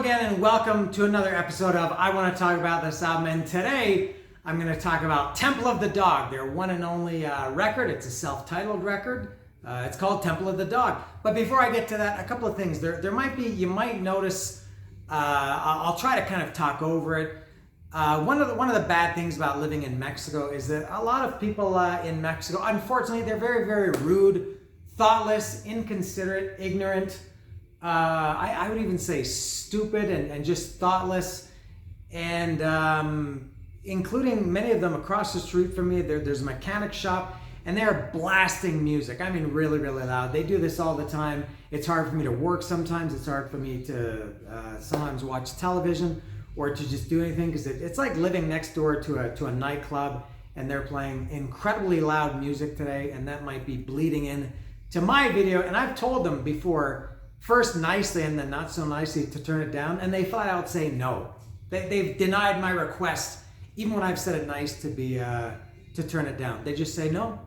again and welcome to another episode of I Want to Talk About This Album. And today I'm going to talk about Temple of the Dog, their one and only record. It's a self-titled record. It's called Temple of the Dog. But before I get to that, a couple of things. There might be, you might notice, I'll try to kind of talk over it. One of the bad things about living in Mexico is that a lot of people in Mexico, unfortunately, they're very, very rude, thoughtless, inconsiderate, ignorant. I would even say stupid and just thoughtless, and including many of them across the street from me. There's a mechanic shop, and they're blasting music. I mean, really, really loud. They do this all the time. It's hard for me to work sometimes. It's hard for me to sometimes watch television or to just do anything, because it's like living next door to a nightclub, and they're playing incredibly loud music today, and that might be bleeding in to my video. And I've told them before, first nicely and then not so nicely, to turn it down, and they flat out say no. They've denied my request, even when I've said it nice to turn it down. They just say no.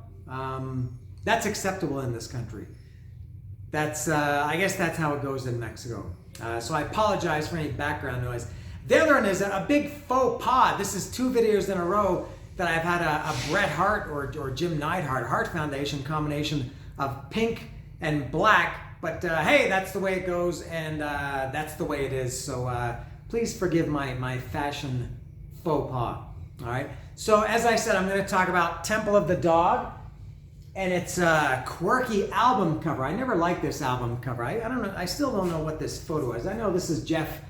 That's acceptable in this country. That's I guess that's how it goes in Mexico. So I apologize for any background noise. The other one is a big faux pas. This is 2 videos in a row that I've had a Bret Hart or Jim Neidhart Heart Foundation combination of pink and black. But hey, that's the way it goes, and that's the way it is. So please forgive my fashion faux pas. All right. So as I said, I'm going to talk about Temple of the Dog, and it's a quirky album cover. I never liked this album cover. I don't know. I still don't know what this photo is. I know this is Jeff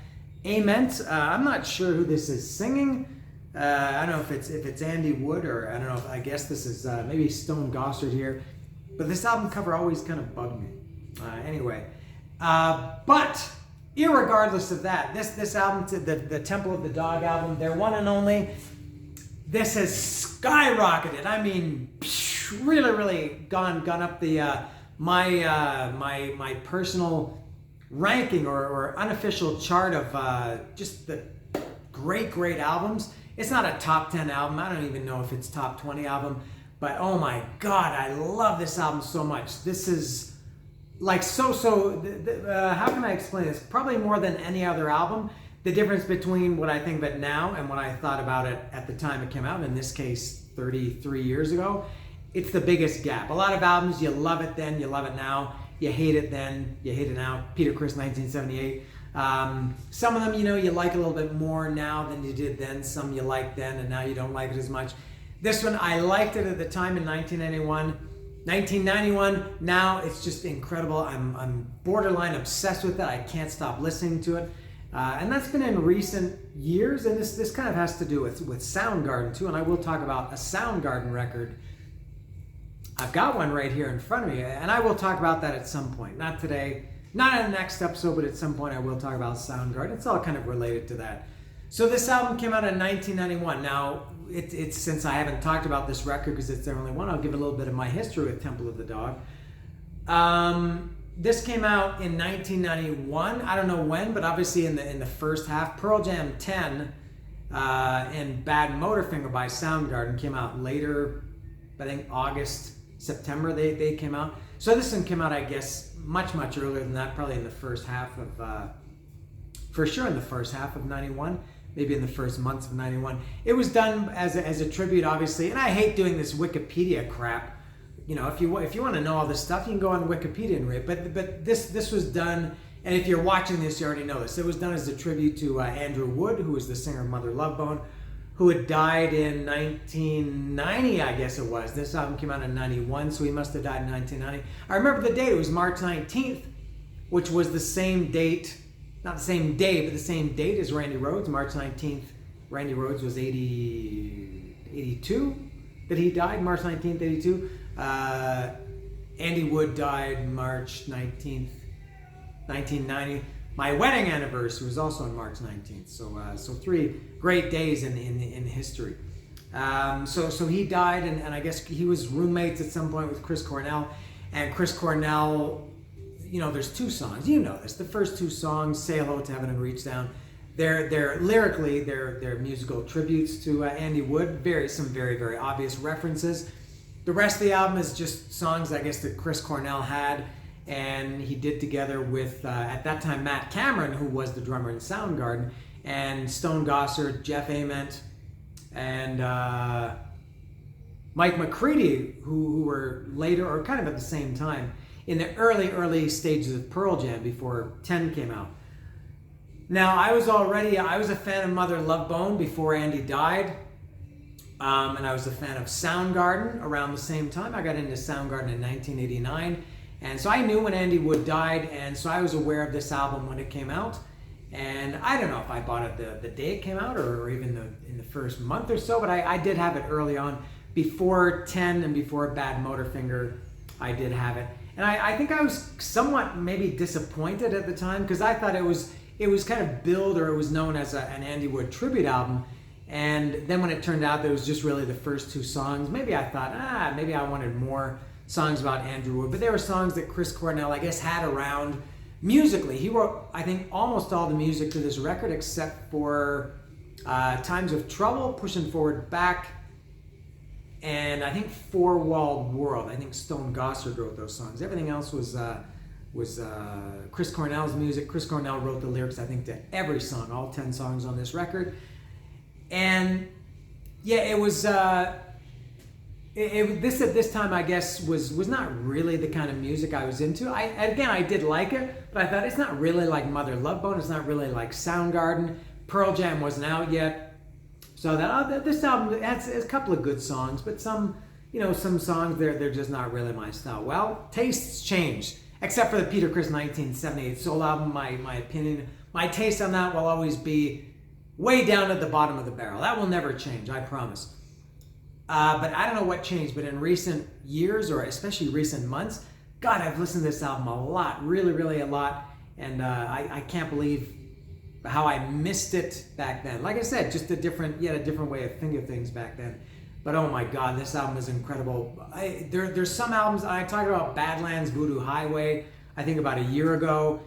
Ament. I'm not sure who this is singing. I don't know if it's Andy Wood, or I don't know. I guess this is maybe Stone Gossard here. But this album cover always kind of bugged me. Anyway, but irregardless of that, this album, the Temple of the Dog album, their one and only, this has skyrocketed. I mean, really, really gone up the my personal ranking or unofficial chart of just the great albums. It's not a top 10 album. I don't even know if it's top 20 album. But oh my God, I love this album so much. This is like how can I explain this? Probably more than any other album, the difference between what I think of it now and what I thought about it at the time it came out, in this case 33 years ago, it's the biggest gap. A lot of albums, you love it then, you love it now, you hate it then, you hate it now. Peter Criss, 1978. Some of them, you like a little bit more now than you did then. Some you like then and now you don't like it as much. This one, I liked it at the time in 1991, now it's just incredible. I'm borderline obsessed with it. I can't stop listening to it. And that's been in recent years, and this kind of has to do with Soundgarden too, and I will talk about a Soundgarden record. I've got one right here in front of me, and I will talk about that at some point. Not today, not in the next episode, but at some point I will talk about Soundgarden. It's all kind of related to that. So this album came out in 1991. Now, it's since I haven't talked about this record because it's their only one, I'll give a little bit of my history with Temple of the Dog. This came out in 1991. I don't know when, but obviously in the first half. Pearl Jam 10 and Bad Motorfinger by Soundgarden came out later. I think August, September they came out. So this one came out, I guess, much earlier than that, probably in the first half of, for sure in the first half of 91. Maybe in the first months of 91. It was done as a tribute, obviously, and I hate doing this Wikipedia crap. If you want to know all this stuff, you can go on Wikipedia and read. But this was done, and if you're watching this, you already know this. It was done as a tribute to Andrew Wood, who was the singer of Mother Love Bone, who had died in 1990, I guess it was. This album came out in 91, so he must have died in 1990. I remember the date. It was March 19th, which was the same date. Not the same day, but the same date as Randy Rhoads, March 19th. Randy Rhoads was 82 that he died, March 19th, 82. Andy Wood died March 19th, 1990. My wedding anniversary was also on March 19th. So 3 great days in history. So he died, and I guess he was roommates at some point with Chris Cornell. And Chris Cornell, there's 2 songs. You know this. The first 2 songs, Say Hello to Heaven and Reach Down, they're lyrically, they're musical tributes to Andy Wood. Some very, very obvious references. The rest of the album is just songs, I guess, that Chris Cornell had. and he did together with at that time Matt Cameron, who was the drummer in Soundgarden, and Stone Gossard, Jeff Ament, and Mike McCready, who were later or kind of at the same time in the early stages of Pearl Jam before 10 came out. Now, I was a fan of Mother Love Bone before Andy died, and I was a fan of Soundgarden around the same time. I got into Soundgarden in 1989, and so I knew when Andy Wood died, and so I was aware of this album when it came out. And I don't know if I bought it the day it came out or even in the first month or so, but I did have it early on. Before 10 and before Bad Motorfinger, I did have it. And I think I was somewhat maybe disappointed at the time because I thought it was kind of billed, or it was known as an Andy Wood tribute album. And then when it turned out that it was just really the first two songs, maybe I thought, maybe I wanted more songs about Andrew Wood. But there were songs that Chris Cornell, I guess, had around musically. He wrote, I think, almost all the music to this record except for Times of Trouble, Pushing Forward Back, and I think Four Walled World. I think Stone Gossard wrote those songs. Everything else was Chris Cornell's music. Chris Cornell wrote the lyrics, I think, to every song, all 10 songs on this record. And yeah, it was this at this time, I guess, was not really the kind of music I was into. I did like it, but I thought it's not really like Mother Love Bone. It's not really like Soundgarden. Pearl Jam wasn't out yet. So this album has a couple of good songs, but some songs they're just not really my style. Well, tastes change, except for the Peter Criss 1978 Soul album. My opinion, my taste on that will always be way down at the bottom of the barrel. That will never change, I promise. But I don't know what changed, but in recent years, or especially recent months, God, I've listened to this album a lot, really, really a lot, and I can't believe how I missed it back then. Like I said, just a different way of thinking of things back then. But oh my God, this album is incredible. There's some albums, I talked about Badlands, Voodoo Highway, I think about a year ago.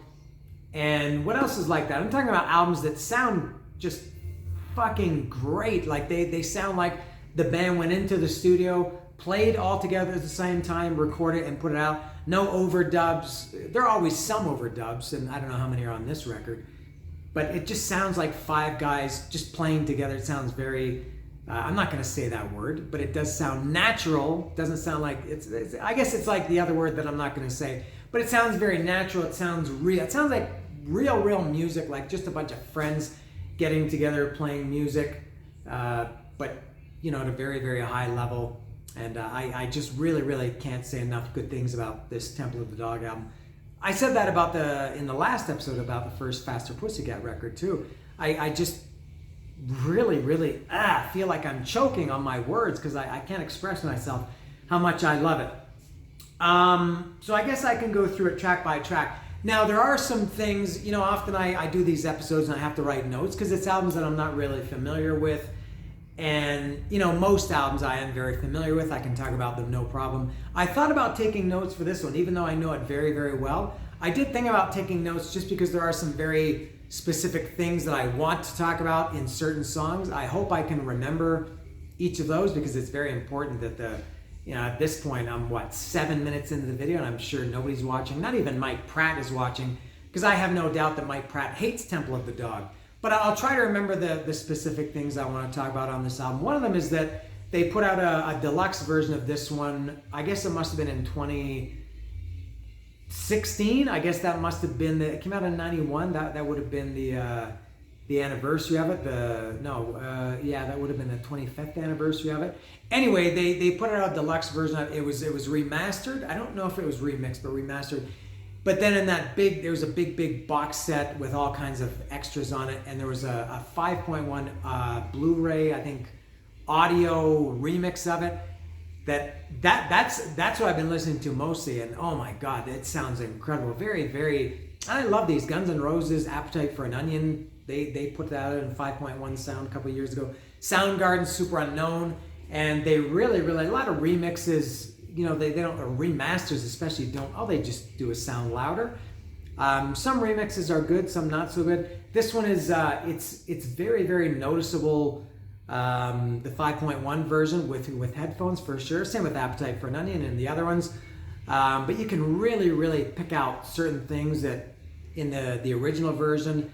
And what else is like that? I'm talking about albums that sound just fucking great. Like they sound like the band went into the studio, played all together at the same time, recorded and put it out. No overdubs. There are always some overdubs, and I don't know how many are on this record. But it just sounds like five guys just playing together. It sounds very, I'm not going to say that word, but it does sound natural. It doesn't sound like, it's I guess it's like the other word that I'm not going to say. But it sounds very natural. It sounds real. It sounds like real music, like just a bunch of friends getting together, playing music. But, at a very, very high level. And I just really can't say enough good things about this Temple of the Dog album. I said that in the last episode about the first Faster Pussycat record too. I just really feel like I'm choking on my words because I can't express myself how much I love it. So I guess I can go through it track by track. Now there are some things, often I do these episodes and I have to write notes because it's albums that I'm not really familiar with. And, most albums I am very familiar with. I can talk about them no problem. I thought about taking notes for this one, even though I know it very, very well. I did think about taking notes just because there are some very specific things that I want to talk about in certain songs. I hope I can remember each of those because it's very important that at this point, I'm 7 minutes into the video and I'm sure nobody's watching. Not even Mike Pratt is watching because I have no doubt that Mike Pratt hates Temple of the Dog. But I'll try to remember the specific things I want to talk about on this album. One of them is that they put out a deluxe version of this one. I guess it must have been in 2016. I guess that must have been it came out in 91. That would have been the anniversary of it. That would have been the 25th anniversary of it. Anyway, they put out a deluxe version of it. It was remastered. I don't know if it was remixed, but remastered. But then in there was a big box set with all kinds of extras on it, and there was a 5.1 Blu-ray, I think, audio remix of it. That's what I've been listening to mostly, and oh my God, it sounds incredible. Very, very. I love these Guns N' Roses, Appetite for an Onion. They put that out in 5.1 sound a couple years ago. Soundgarden, Super Unknown, and they really a lot of remixes. They don't, or remasters especially don't, all they just do is sound louder. Some remixes are good, some not so good. This one is, it's very, very noticeable, the 5.1 version with headphones for sure. Same with Appetite for an Onion and the other ones. But you can really pick out certain things that in the original version,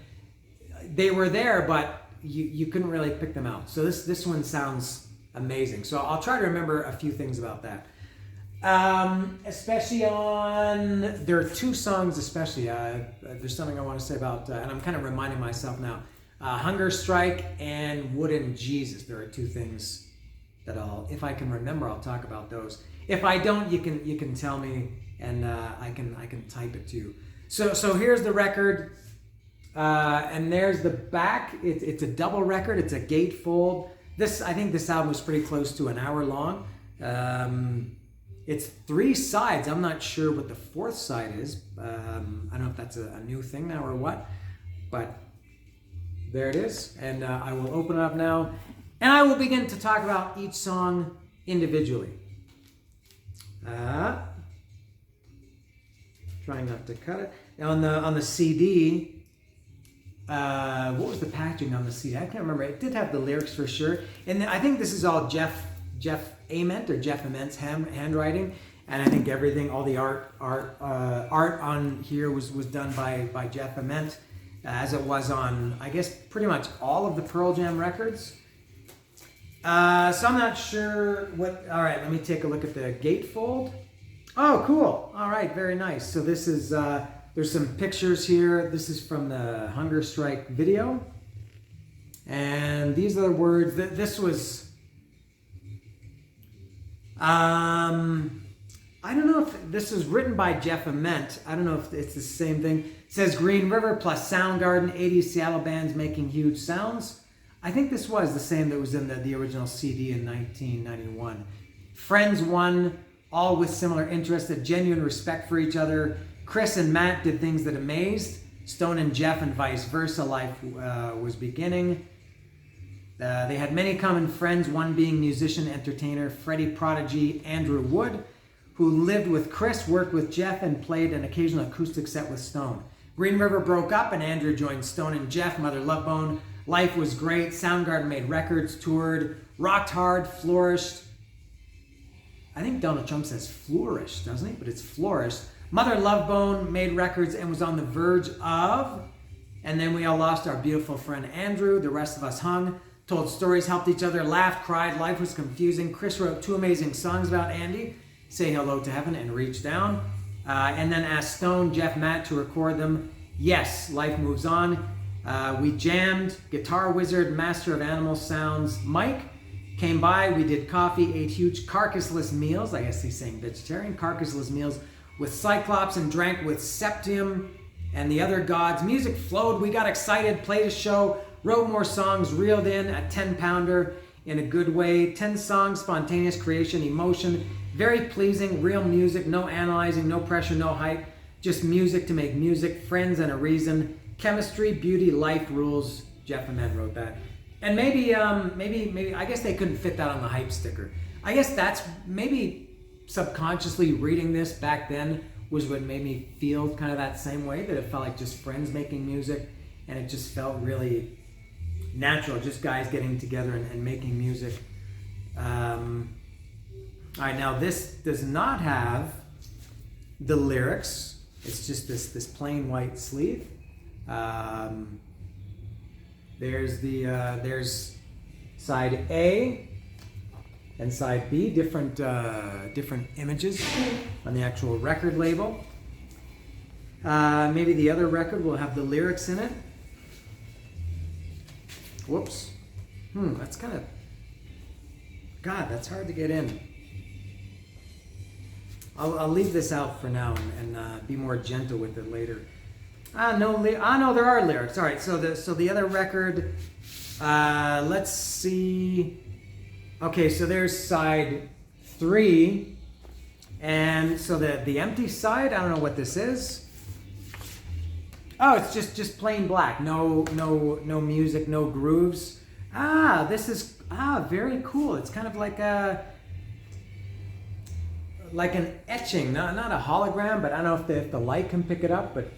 they were there, but you couldn't really pick them out. So this one sounds amazing. So I'll try to remember a few things about that. Especially there are two songs especially, there's something I want to say about, and I'm kind of reminding myself now, Hunger Strike and Wooden Jesus. There are two things that if I can remember, I'll talk about those. If I don't, you can tell me, and I can type it to you. So here's the record, and there's the back. It's a double record. It's a gatefold. I think this album was pretty close to an hour long. It's 3 sides. I'm not sure what the 4th side is. I don't know if that's a new thing now or what, but there it is. And I will open it up now, and I will begin to talk about each song individually. Trying not to cut it. Now on the CD, what was the packaging on the CD? I can't remember. It did have the lyrics for sure, and I think this is all Jeff Ament or Jeff Ament's handwriting, and I think everything, all the art on here was done by Jeff Ament, as it was on, I guess, pretty much all of the Pearl Jam records. So I'm not sure what. All right, let me take a look at the gatefold. Oh, cool. All right, very nice. So this is there's some pictures here. This is from the Hunger Strike video, and these are the words that this was. I don't know if this was written by Jeff Ament. I don't know if it's the same thing. It says Green River plus Soundgarden, 80s Seattle bands making huge sounds. I think this was the same that was in the original CD in 1991. Friends won, all with similar interests, a genuine respect for each other. Chris and Matt did things that amazed. Stone and Jeff and vice versa. Life was beginning. They had many common friends, one being musician, entertainer, Freddie Prodigy, Andrew Wood, who lived with Chris, worked with Jeff, and played an occasional acoustic set with Stone. Green River broke up and Andrew joined Stone and Jeff, Mother Love Bone. Life was great. Soundgarden made records, toured, rocked hard, flourished. I think Donald Trump says flourished, doesn't he? But it's flourished. Mother Love Bone made records and was on the verge of. And then we all lost our beautiful friend Andrew. The rest of us hung. Told stories, helped each other, laughed, cried. Life was confusing. Chris wrote 2 amazing songs about Andy, Say Hello to Heaven and Reach Down. And then asked Stone, Jeff, Matt to record them. Yes, life moves on. We jammed. Guitar Wizard, Master of Animal Sounds, Mike came by. We did coffee, ate huge carcassless meals. I guess he's saying vegetarian. Carcassless meals with Cyclops, and drank with Septium and the other gods. Music flowed. We got excited, played a show, wrote more songs, reeled in a 10-pounder in a good way. 10 songs, spontaneous creation, emotion, very pleasing, real music, no analyzing, no pressure, no hype, just music to make music, friends and a reason, chemistry, beauty, life rules. Jeff Ament wrote that. And maybe, I guess they couldn't fit that on the hype sticker. I guess that's maybe subconsciously reading this back then was what made me feel kind of that same way, that it felt like just friends making music, and it just felt really natural, just guys getting together and making music. All right, now this does not have the lyrics. It's just this plain white sleeve. There's side A and side B, different images on the actual record label. Maybe the other record will have the lyrics in it. Whoops. That's kind of... God, that's hard to get in. I'll leave this out for now and be more gentle with it later. No, there are lyrics. All right, so the other record, let's see. Okay, so there's side 3, and so the empty side, I don't know what this is. Oh, it's just plain black. No music, no grooves. This is very cool. It's kind of like an etching, not a hologram, but I don't know if the light can pick it up, but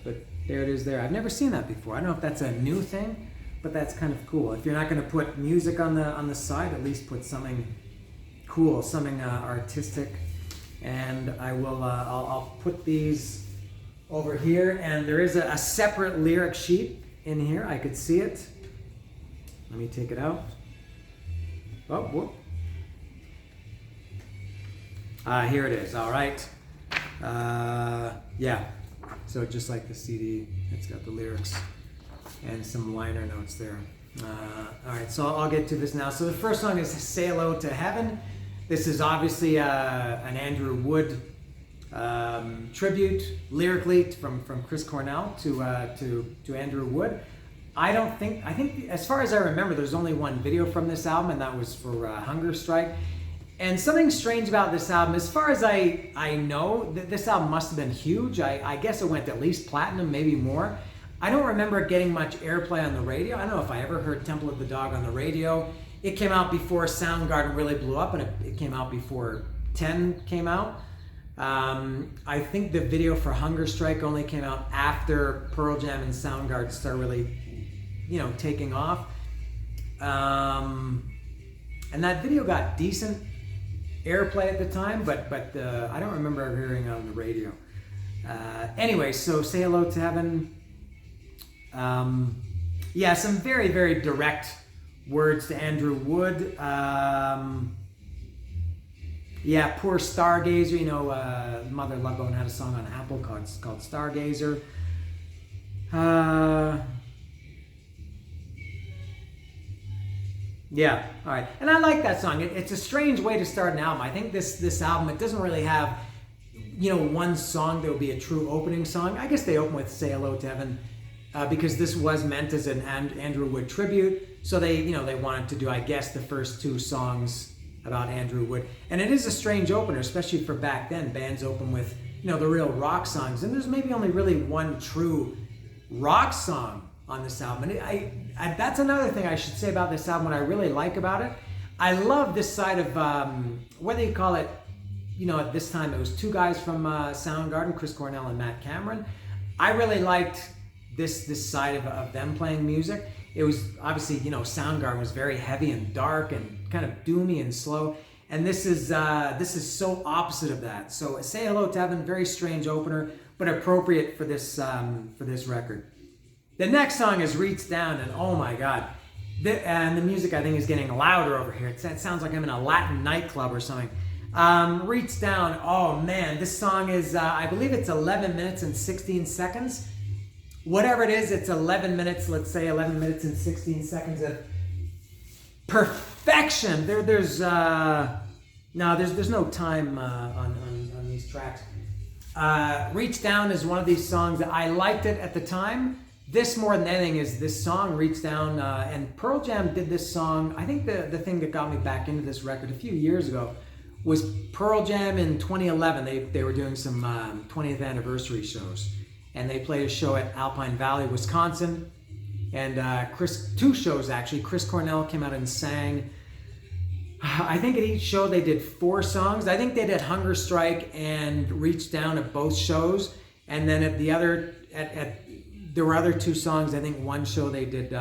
there it is there. I've never seen that before. I don't know if that's a new thing, but that's kind of cool. If you're not going to put music on the side, at least put something cool, something artistic. And I will, I'll put these over here, and there is a separate lyric sheet in here. I could see it. Let me take it out. Oh, whoop. Here it is. All right. Yeah. So just like the CD, it's got the lyrics and some liner notes there. All right. So I'll get to this now. So the first song is "Say Hello to Heaven." This is obviously an Andrew Wood tribute lyrically from Chris Cornell to Andrew Wood. I think as far as I remember, there's only one video from this album, and that was for Hunger Strike. And something strange about this album, as far as I know, this album must have been huge. I guess it went at least platinum, maybe more. I don't remember it getting much airplay on the radio. I don't know if I ever heard Temple of the Dog on the radio. It came out before Soundgarden really blew up, and it came out before 10 came out. I think the video for Hunger Strike only came out after Pearl Jam and Soundgarden started really, taking off. And that video got decent airplay at the time, but I don't remember ever hearing it on the radio. Anyway, so "Say Hello to Heaven." Yeah, some very, very direct words to Andrew Wood. Yeah, "Poor Stargazer." Mother Love Bone had a song on Apple called Stargazer. Yeah, all right. And I like that song. It's a strange way to start an album. I think this album, it doesn't really have, one song that would be a true opening song. I guess they open with "Say Hello to Heaven" because this was meant as an Andrew Wood tribute. So they wanted to do, I guess, the first two songs about Andrew Wood. And it is a strange opener, especially for back then. Bands open with, the real rock songs. And there's maybe only really one true rock song on this album. And I that's another thing I should say about this album, what I really like about it. I love this side of, whether you call it, at this time it was two guys from Soundgarden, Chris Cornell and Matt Cameron. I really liked this side of them playing music. It was obviously, Soundgarden was very heavy and dark and kind of doomy and slow. And this is so opposite of that. So "Say Hello to Heaven," very strange opener, but appropriate for this record. The next song is "Reach Down," and oh my God, and the music I think is getting louder over here. It sounds like I'm in a Latin nightclub or something. "Reach Down," oh man, this song is, I believe it's 11 minutes and 16 seconds. Whatever it is, it's 11 minutes, let's say 11 minutes and 16 seconds of perfection. There's no time on these tracks. "Reach Down" is one of these songs that I liked it at the time. This more than anything is this song, "Reach Down," and Pearl Jam did this song. I think the thing that got me back into this record a few years ago was Pearl Jam in 2011. They were doing some 20th anniversary shows, and they played a show at Alpine Valley, Wisconsin, and two shows actually. Chris Cornell came out and sang. I think at each show they did 4 songs. I think they did "Hunger Strike" and "Reach Down" at both shows, and then at the other there were other 2 songs. I think one show they did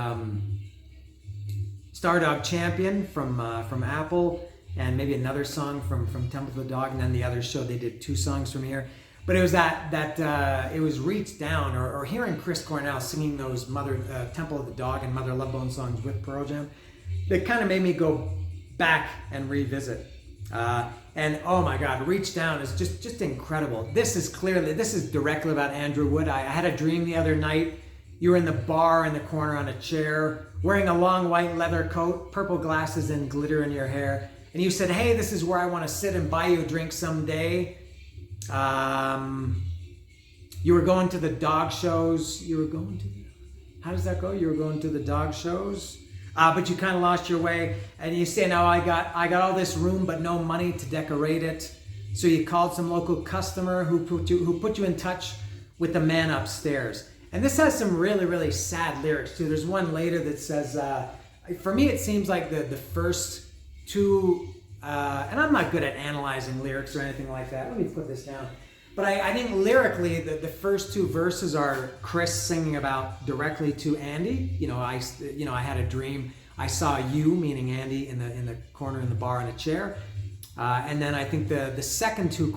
"Stardog Champion" from Apple, and maybe another song from Temple of the Dog, and then the other show they did 2 songs from here. But it was it was "Reach Down," or hearing Chris Cornell singing those Temple of the Dog and Mother Love Bone songs with Pearl Jam, that kind of made me go back and revisit. And oh my God, "Reach Down" is just incredible. This is directly about Andrew Wood. I had a dream the other night. You were in the bar in the corner on a chair, wearing a long white leather coat, purple glasses, and glitter in your hair. And you said, "Hey, this is where I want to sit and buy you a drink someday." You were going to the dog shows. How does that go? You were going to the dog shows, but you kind of lost your way. And you say, "No, I got all this room, but no money to decorate it." So you called some local customer who put you in touch with the man upstairs. And this has some really, really sad lyrics too. There's one later that says, for me, it seems like the first 2. And I'm not good at analyzing lyrics or anything like that. Let me put this down. But I think lyrically, the first 2 verses are Chris singing about directly to Andy. I had a dream. I saw you, meaning Andy, in the corner in the bar in a chair. And then I think the second two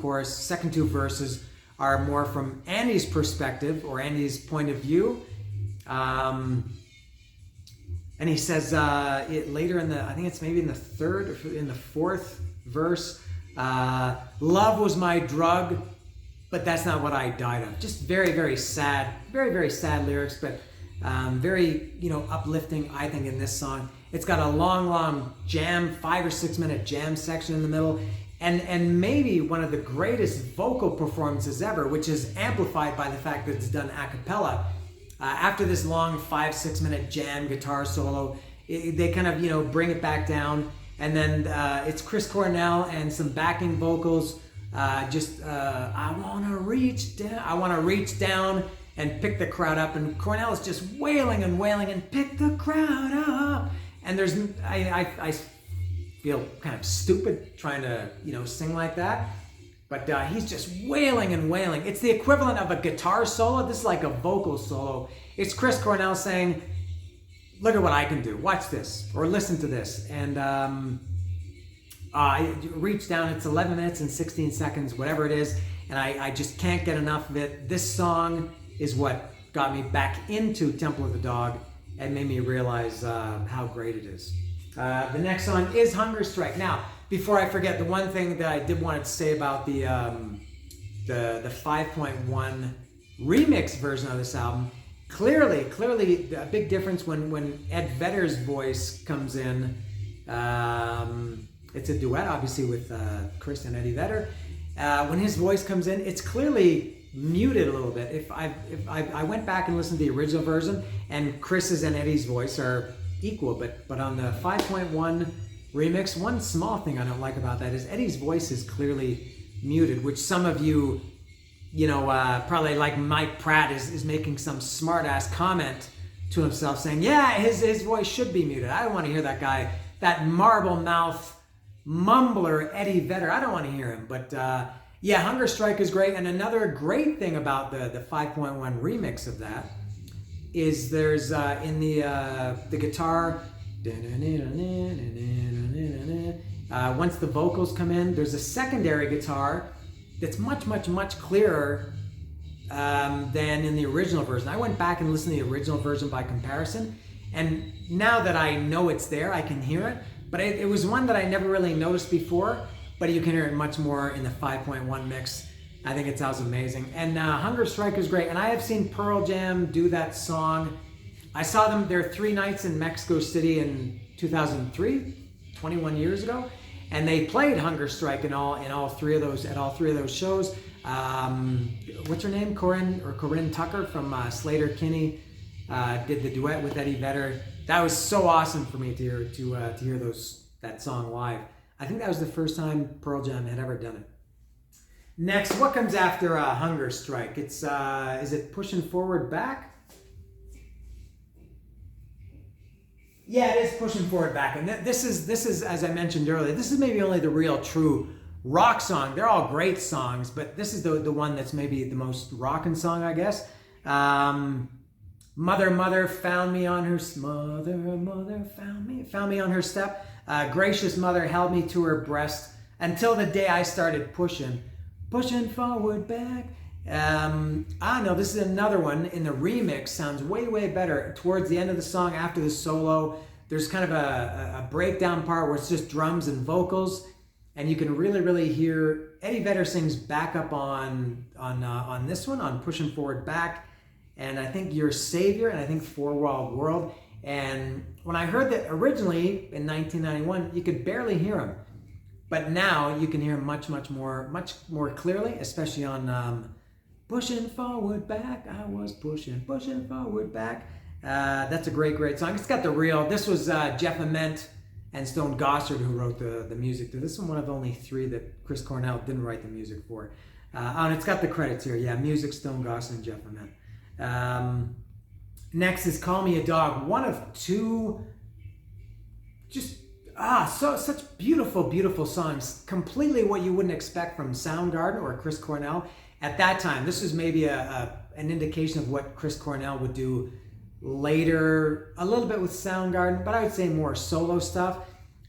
verses are more from Andy's perspective or Andy's point of view. And he says later I think it's maybe in the third or in the fourth verse, love was my drug, but that's not what I died of. Just very, very sad, very, very sad lyrics, but very, uplifting, I think, in this song. It's got a long jam, 5 or 6 minute jam section in the middle, and maybe one of the greatest vocal performances ever, which is amplified by the fact that it's done a cappella. After this long 5-6 minute jam guitar solo, they kind of bring it back down, and then it's Chris Cornell and some backing vocals. I want to reach down and pick the crowd up, and Cornell is just wailing and pick the crowd up. And I feel kind of stupid trying to sing like that. But he's just wailing and wailing. It's the equivalent of a guitar solo. This is like a vocal solo. It's Chris Cornell saying, look at what I can do. Watch this or listen to this. And I reach down. It's 11 minutes and 16 seconds, whatever it is. And I just can't get enough of it. This song is what got me back into Temple of the Dog and made me realize how great it is. The next song is Hunger Strike. Now, before I forget, the one thing that I did want to say about the 5.1 remix version of this album, clearly a big difference when Ed Vedder's voice comes in. It's a duet, obviously, with Chris and Eddie Vedder. When his voice comes in, it's clearly muted a little bit. If I went back and listened to the original version, and Chris's and Eddie's voice are equal, but on the 5.1 remix, one small thing I don't like about that is Eddie's voice is clearly muted, which some of you, probably like Mike Pratt is making some smart ass comment to himself saying, yeah, his voice should be muted. I don't want to hear that guy, that marble mouth mumbler Eddie Vedder. I don't want to hear him. But yeah, Hunger Strike is great. And another great thing about the 5.1 remix of that is there's in the guitar, once the vocals come in, there's a secondary guitar that's much clearer than in the original version. I went back and listened to the original version by comparison, and now that I know it's there, I can hear it. But it was one that I never really noticed before, but you can hear it much more in the 5.1 mix. I think it sounds amazing. And Hunger Strike is great. And I have seen Pearl Jam do that song. I saw them there 3 nights in Mexico City in 2003, 21 years ago. And they played Hunger Strike at all three of those shows. What's her name? Corinne Tucker from Slater-Kinney did the duet with Eddie Vedder. That was so awesome for me to hear that song live. I think that was the first time Pearl Jam had ever done it. Next, what comes after Hunger Strike? It's is it Pushing Forward Back? Yeah, it is Pushing Forward Back, and this is as I mentioned earlier. This is maybe only the real true rock song. They're all great songs, but this is the one that's maybe the most rockin' song, I guess. Mother found me on her mother found me on her step. Gracious mother held me to her breast until the day I started pushing forward back. I don't know, this is another one in the remix, sounds way better. Towards the end of the song, after the solo, there's kind of a breakdown part where it's just drums and vocals, and you can really hear Eddie Vedder sings back up on this one, on Pushing Forward Back, and I think Your Savior, and I think Four Walled World. And when I heard that originally in 1991, you could barely hear him. But now you can hear him much more clearly, especially on Pushing Forward Back. I was pushing forward back. That's a great song. It's got this was Jeff Ament and Stone Gossard who wrote the music to this one of only 3 that Chris Cornell didn't write the music for. And it's got the credits here. Yeah, music, Stone Gossard and Jeff Ament. Next is Call Me a Dog. One of 2 such beautiful songs. Completely what you wouldn't expect from Soundgarden or Chris Cornell at that time. This is maybe an indication of what Chris Cornell would do later, a little bit with Soundgarden, but I would say more solo stuff.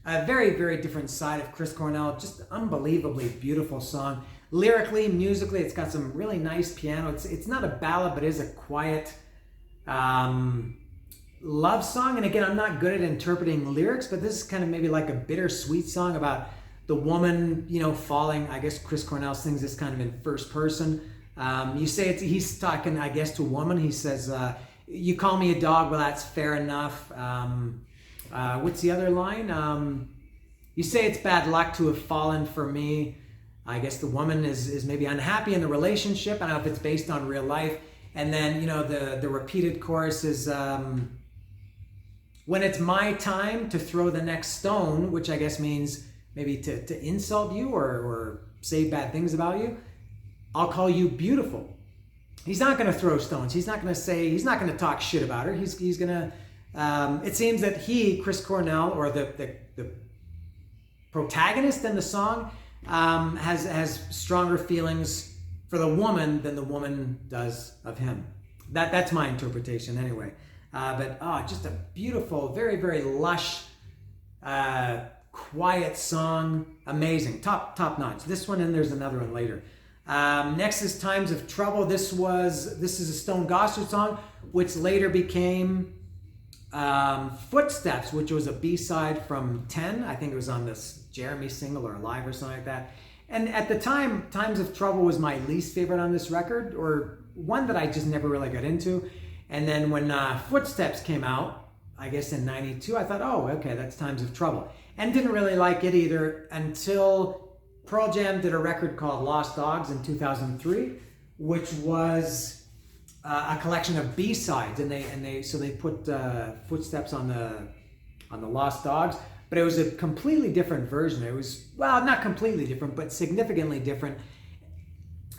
A very, very different side of Chris Cornell. Just unbelievably beautiful song. Lyrically, musically, it's got some really nice piano. It's not a ballad, but it is a quiet love song. And again, I'm not good at interpreting lyrics, but this is kind of maybe like a bittersweet song about the woman, falling. I guess Chris Cornell sings this kind of in first person. You say he's talking, I guess, to a woman. He says, you call me a dog, well, that's fair enough. What's the other line? You say it's bad luck to have fallen for me. I guess the woman is maybe unhappy in the relationship. I don't know if it's based on real life. And then, the repeated chorus is, when it's my time to throw the next stone, which I guess means maybe to insult you or say bad things about you, I'll call you beautiful. He's not going to throw stones. He's not going to talk shit about her. He's going to, it seems that Chris Cornell, or the protagonist in the song, has stronger feelings for the woman than the woman does of him. That's my interpretation anyway. But just a beautiful, very, very lush, quiet song. Amazing, top notch. This one, and there's another one later. Next is Times of Trouble. This is a Stone Gossard song, which later became Footsteps, which was a B-side from 10. I think it was on this Jeremy single or Live or something like that. And at the time, Times of Trouble was my least favorite on this record, or one that I just never really got into. And then when Footsteps came out, I guess in 92, I thought, oh, okay, that's Times of Trouble. And didn't really like it either until Pearl Jam did a record called Lost Dogs in 2003, which was a collection of B-sides, and they put Footsteps on the Lost Dogs, but it was a completely different version. It was, well, not completely different, but significantly different,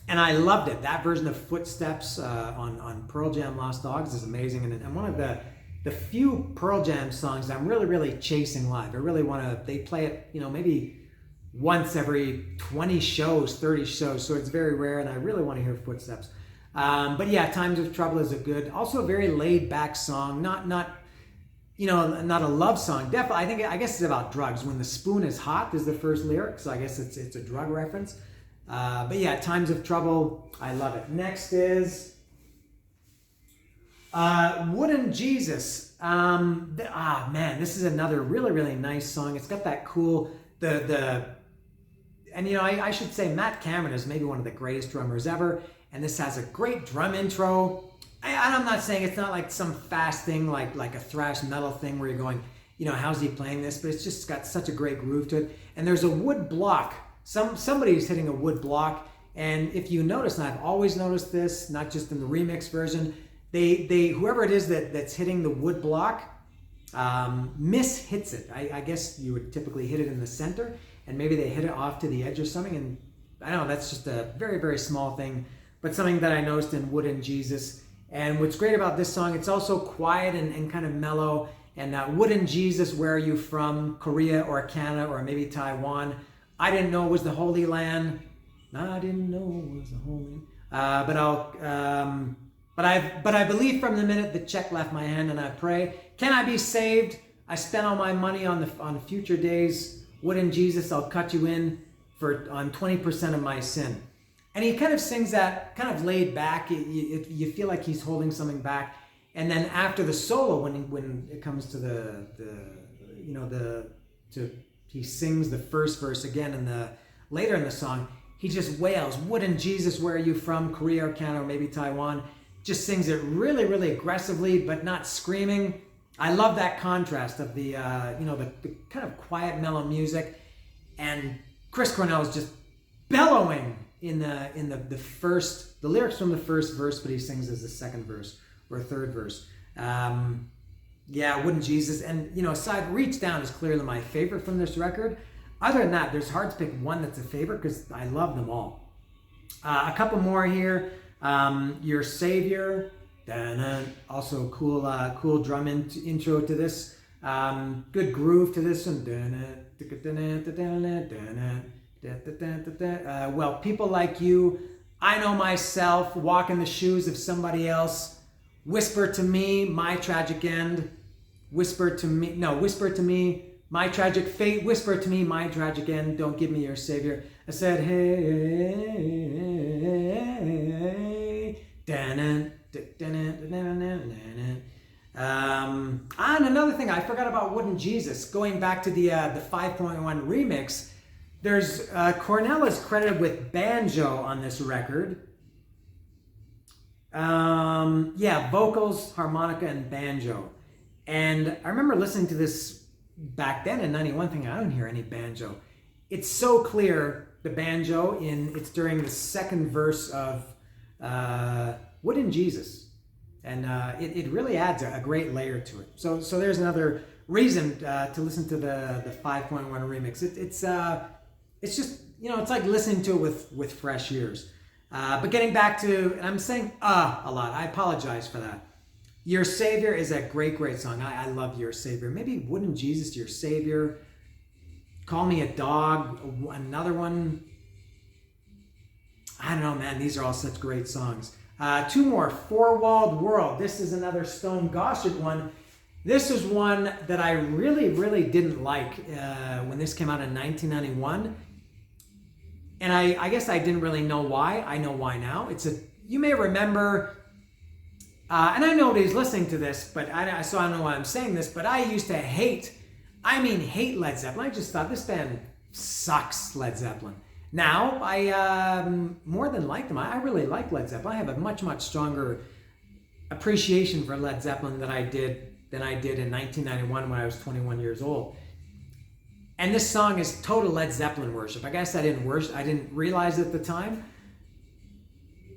and I loved it. That version of Footsteps on Pearl Jam Lost Dogs is amazing, and one of the few Pearl Jam songs I'm really, really chasing live. I really want to. They play it, maybe once every 20 shows, 30 shows, so it's very rare, and I really want to hear Footsteps. But yeah, Times of Trouble is also a very laid back song, not a love song. Definitely, I guess it's about drugs. When the spoon is hot is the first lyric, so I guess it's a drug reference. But yeah, Times of Trouble, I love it. Next is Wooden Jesus. Man, this is another really, really nice song. It's got that cool, and I should say Matt Cameron is maybe one of the greatest drummers ever. And this has a great drum intro. I'm not saying it's not like some fast thing, like a thrash metal thing where you're going, how's he playing this? But it's just got such a great groove to it. And there's a wood block. Somebody's hitting a wood block. And if you notice, and I've always noticed this, not just in the remix version, they whoever it is that's hitting the wood block hits it. I guess you would typically hit it in the center, and maybe they hit it off to the edge or something. And I don't know, that's just a very, very small thing, but something that I noticed in Wooden Jesus. And what's great about this song, it's also quiet and kind of mellow. And Wooden Jesus, where are you from? Korea or Canada or maybe Taiwan? I didn't know it was the Holy Land. I didn't know it was the Holy. But I believe from the minute the check left my hand, and I pray, can I be saved? I spent all my money on future days. Wooden Jesus, I'll cut you in on 20% of my sin. And he kind of sings that kind of laid back. You feel like he's holding something back. And then after the solo, when it comes to he sings the first verse again, and later in the song, he just wails, "Wooden Jesus, where are you from? Korea or Canada or maybe Taiwan?" Just sings it really, really aggressively, but not screaming. I love that contrast of the kind of quiet, mellow music, and Chris Cornell is just bellowing in the lyrics from the first verse, but he sings as the second verse or third verse. Wooden Jesus, and aside, Reach Down is clearly my favorite from this record. Other than that, there's hard to pick one that's a favorite because I love them all. A couple more here. Your Savior, also cool drum intro to this. Good groove to this one. Well, People Like You, I Know Myself, Walk in the Shoes of Somebody Else, Whisper to Me, My Tragic End, Whisper to Me, My tragic fate, whisper to me my tragic end, don't give me your savior. I said, hey, and another thing, I forgot about Wooden Jesus. Going back to the 5.1 remix, there's Cornell is credited with banjo on this record. Vocals, harmonica, and banjo. And I remember listening to this back then in '91, thinking, I don't hear any banjo. It's so clear, the banjo, it's during the second verse of Wooden Jesus. And it really adds a great layer to it. So there's another reason to listen to the 5.1 remix. It's just, it's like listening to it with fresh ears. But getting back to, and I'm saying a lot. I apologize for that. Your Savior is a great, great song. I love Your Savior. Maybe Wooden Jesus, Your Savior. Call Me a Dog, another one. I don't know, man. These are all such great songs. Two more. Four Walled World. This is another Stone Gossard one. This is one that I really, really didn't like when this came out in 1991. And I guess I didn't really know why. I know why now. You may remember, and I know nobody's listening to this, but so I don't know why I'm saying this, but I used to hate Led Zeppelin. I just thought this band sucks, Led Zeppelin. Now, I more than like them. I really like Led Zeppelin. I have a much, much stronger appreciation for Led Zeppelin than I did in 1991 when I was 21 years old. And this song is total Led Zeppelin worship. I guess I didn't realize it at the time.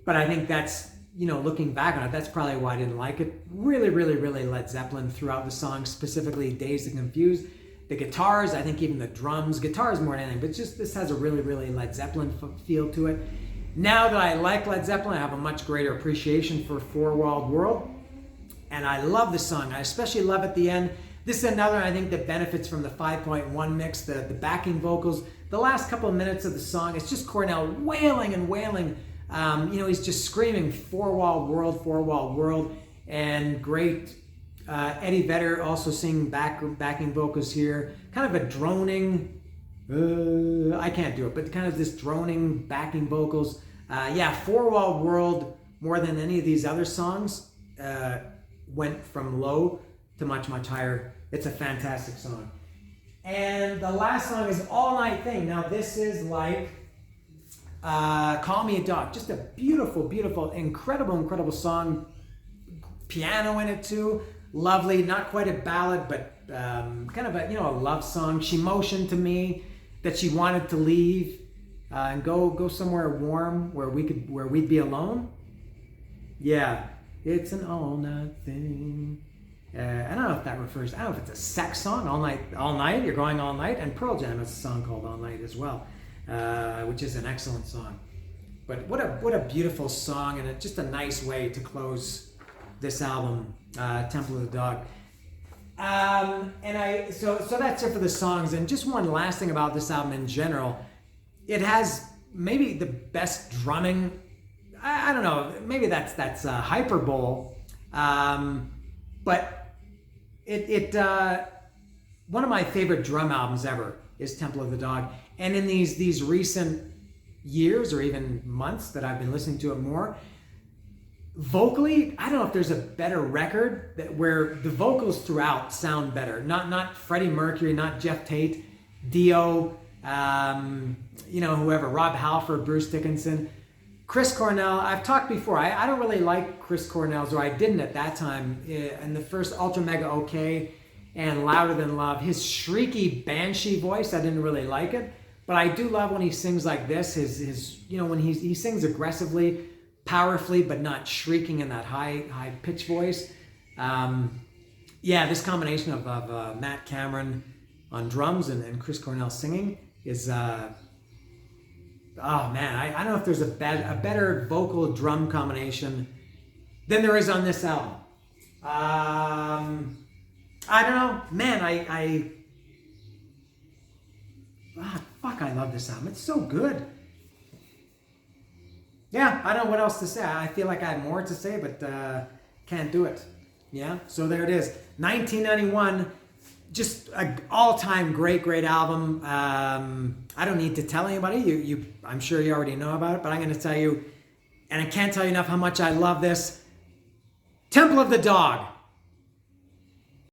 But I think that's, looking back on it, that's probably why I didn't like it. Really, really, really Led Zeppelin throughout the song, specifically Dazed and Confused. The guitars, I think even the drums, guitars more than anything, but just this has a really, really Led Zeppelin feel to it. Now that I like Led Zeppelin, I have a much greater appreciation for Four Walled World. And I love the song. I especially love at the end. This is another, I think, that benefits from the 5.1 mix, the backing vocals. The last couple of minutes of the song, it's just Cornell wailing and wailing. He's just screaming, Four Walled World, Four Walled World. And great Eddie Vedder also singing backing vocals here. Kind of a droning, I can't do it, but kind of this droning backing vocals. Four Walled World, more than any of these other songs, went from low to much, much higher. It's a fantastic song. And the last song is All Night Thing. Now this is like Call Me a Dog. Just a beautiful, beautiful, incredible, incredible song. Piano in it too. Lovely. Not quite a ballad, but kind of a love song. She motioned to me that she wanted to leave and go somewhere warm where we'd be alone. Yeah, it's an all night thing. I don't know if that refers. I don't know if it's a sex song. All night. You're going all night. And Pearl Jam has a song called All Night as well, which is an excellent song. But what a beautiful song, and just a nice way to close this album, Temple of the Dog. So that's it for the songs. And just one last thing about this album in general, it has maybe the best drumming. I don't know, maybe that's hyperbole, but it one of my favorite drum albums ever is Temple of the Dog. And in these recent years or even months that I've been listening to it more, vocally, I don't know if there's a better record where the vocals throughout sound better. Not Freddie Mercury, not Jeff Tate, Dio, whoever, Rob Halford, Bruce Dickinson. Chris Cornell, I've talked before, I don't really like Chris Cornell's, or I didn't at that time, in the first Ultra Mega OK and Louder Than Love. His shrieky banshee voice, I didn't really like it, but I do love when he sings like this, his when he sings aggressively, powerfully, but not shrieking in that high pitch voice. This combination of Matt Cameron on drums and Chris Cornell singing is... oh man, I don't know if there's a better vocal drum combination than there is on this album. I don't know, man. I love this album. It's so good. Yeah, I don't know what else to say. I feel like I have more to say, but can't do it. Yeah, so there it is. 1991. just an all-time great album. I don't need to tell anybody. I'm sure you already know about it, but I'm going to tell you, and I can't tell you enough how much I love this. Temple of the Dog.